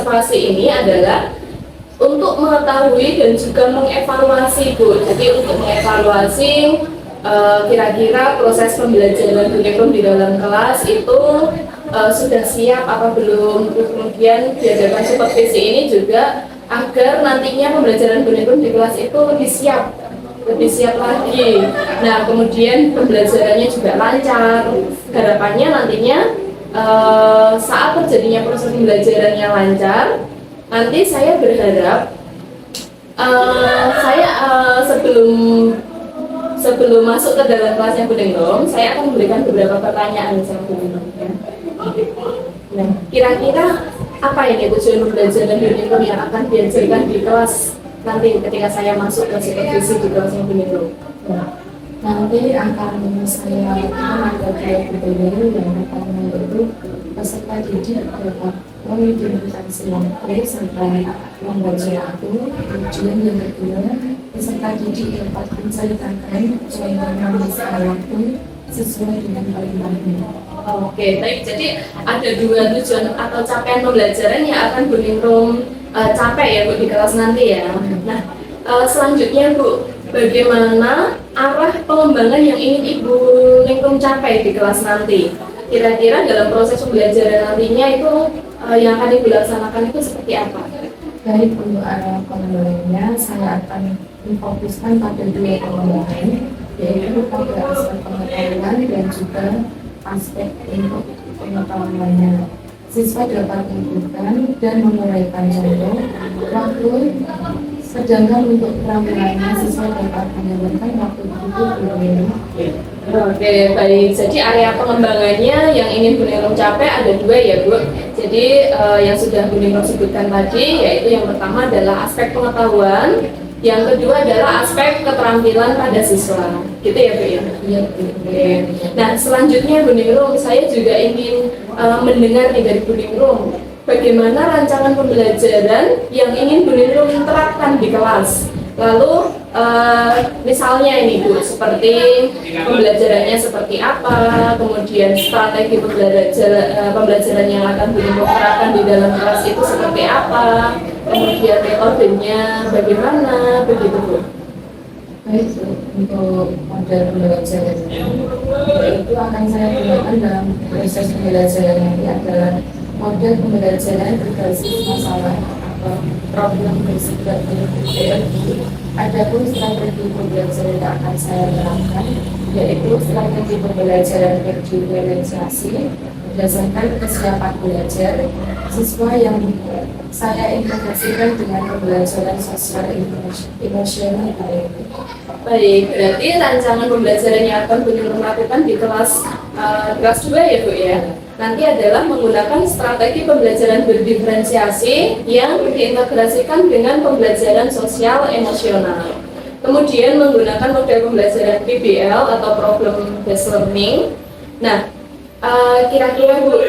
observasi ini adalah untuk mengetahui dan juga mengevaluasi, Bu. Jadi untuk mengevaluasi kira-kira proses pembelajaran Buningrum di dalam kelas itu sudah siap apa belum. Kemudian diadakan supervisi ini juga agar nantinya pembelajaran Buningrum di kelas itu lebih siap lagi. Nah, kemudian pembelajarannya juga lancar. Harapannya nantinya saat terjadinya proses pembelajaran yang lancar, nanti saya berharap sebelum masuk ke dalam kelasnya Buningrum, saya akan memberikan beberapa pertanyaan sama Buningrum. Nah, kira-kira apa ini tujuan pembelajaran Buningrum yang akan diajarkan di kelas nanti ketika saya masuk ke supervisi di kelasnya Buningrum? Nanti akan saya lakukan ada dua budaya. Yang pertama itu peserta didik dapat mengidentifikasi waktu sampai membaca waktu. Kemudian yang kedua, peserta didik dapat menceritakan contoh misalnya waktu sesuai dengan kalimatnya. Oke, baik. Jadi ada dua tujuan atau capaian pembelajaran yang akan Buningrum capai ya, Bu, di kelas nanti ya. Nah, selanjutnya, Bu, bagaimana arah pengembangan yang ingin Ibu Ningrum capai di kelas nanti? Kira-kira dalam proses pembelajaran nantinya itu yang akan Ibu laksanakan itu seperti apa? Baik, untuk arah pengembangannya saya akan memfokuskan pada dua pengembangan, yaitu pada aspek pengetahuan dan juga aspek untuk pengetahuannya. Siswa dapat menentukan dan menguraikan contoh waktu, sedangkan untuk keterampilannya siswa dapat menyampaikan waktu itu berbeda. Oke, baik. Jadi area pengembangannya yang ingin Buningrum capai ada dua ya, Bu. Jadi yang sudah Buningrum sebutkan tadi, yaitu yang pertama adalah aspek pengetahuan, yang kedua adalah aspek keterampilan pada siswa. Gitu ya, Bu ya? Iya, Oke. Nah, selanjutnya Buningrum, saya juga ingin mendengar nih dari Buningrum, bagaimana rancangan pembelajaran yang ingin Buningrum terapkan di kelas. Lalu misalnya ini, Bu, seperti pembelajarannya seperti apa, kemudian strategi pembelajaran yang akan Buningrum terapkan di dalam kelas itu seperti apa, kemudian metodenya bagaimana, begitu, Bu. baik, untuk model pembelajarannya itu akan saya gunakan dalam proses pembelajaran nanti adalah model pembelajaran berbasis masalah atau problem bersifat teori. Adapun strategi pembelajaran yang akan saya terapkan yaitu strategi pembelajaran berdiferensiasi berdasarkan kesiapan belajar siswa yang saya integrasikan dengan pembelajaran sosial emosional. Baik, berarti rancangan pembelajaran yang akan Buningrum lakukan di kelas 2 ya, Bu ya. Nanti adalah menggunakan strategi pembelajaran berdiferensiasi yang diintegrasikan dengan pembelajaran sosial emosional. Kemudian menggunakan model pembelajaran PBL atau Problem Based Learning. Nah, kira-kira, Bu,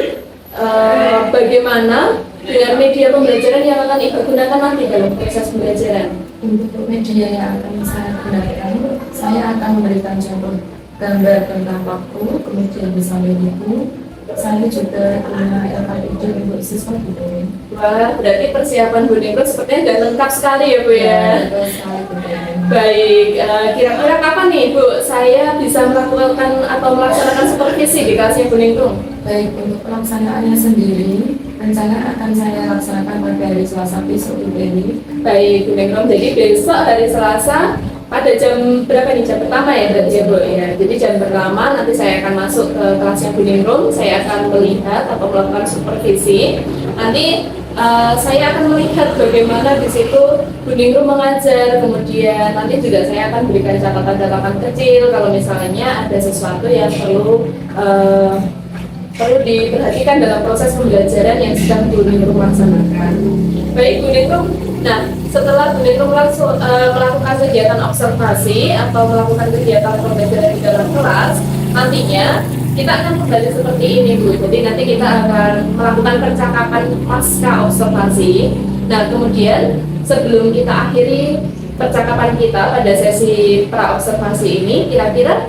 bagaimana dengan media pembelajaran yang akan Ibu gunakan nanti dalam proses pembelajaran? Untuk media yang akan saya gunakan, saya akan memberikan contoh gambar tentang waktu, kemudian misalnya itu saya juga punya LKPD untuk siswa gitu. Wah, berarti persiapan Buningrum sepertinya sudah lengkap sekali ya, Bu ya. Baik, kira-kira kapan nih, Bu, saya bisa melakukan atau melaksanakan supervisi di kelasnya Buningrum? Baik, untuk pelaksanaannya sendiri, rencana akan saya laksanakan pada hari Selasa besok ini. Baik, Buningrum, jadi besok hari Selasa pada jam berapa nih? Jam pertama ya berarti ya, Bu ya. Jadi jam pertama nanti saya akan masuk ke kelasnya Buningrum, saya akan melihat atau melakukan supervisi. Nanti saya akan melihat bagaimana di situ Buningrum mengajar, kemudian nanti juga saya akan berikan catatan-catatan kecil kalau misalnya ada sesuatu yang perlu diperhatikan dalam proses pembelajaran yang sedang Buningrum laksanakan. Baik, Buningrum. Nah, setelah Buningrum melakukan kegiatan observasi atau melakukan kegiatan pembelajaran di dalam kelas, nantinya kita akan kembali seperti ini, Bu. Jadi nanti kita akan melakukan percakapan pasca observasi. Nah, kemudian sebelum kita akhiri percakapan kita pada sesi pra observasi ini, kira-kira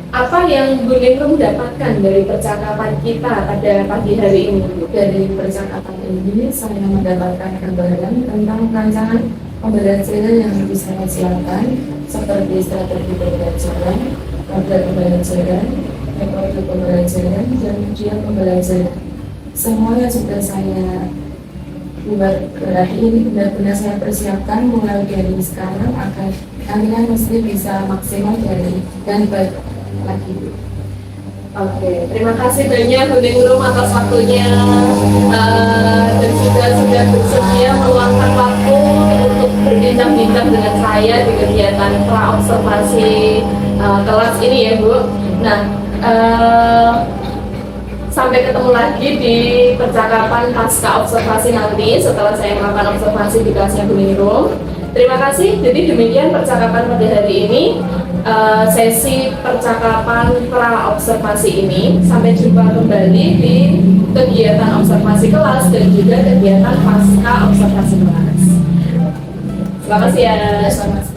Apa yang Bu Ningrum dapatkan dari percakapan kita pada pagi hari ini, Bu? Dari percakapan ini saya mendapatkan gambaran tentang rancangan pembelajaran yang bisa saya siapkan seperti strategi pembelajaran, model pembelajaran, metode pembelajaran, dan media pembelajaran. Semuanya sudah saya buat, berarti ini benar-benar saya persiapkan mulai dari sekarang agar kalian mesti bisa maksimal dan baik lagi. Oke, terima kasih banyak Bu Ningrum atas waktunya dan juga sudah bersedia meluangkan waktu untuk berbincang-bincang dengan saya di kegiatan pra-observasi kelas ini ya Bu. Nah, sampai ketemu lagi di percakapan pasca observasi nanti setelah saya melakukan observasi di kelasnya Bu Ningrum. Terima kasih. Jadi demikian percakapan pada hari ini, sesi percakapan pra-observasi ini. Sampai jumpa kembali di kegiatan observasi kelas dan juga kegiatan pasca observasi kelas. Selamat siang. Selamat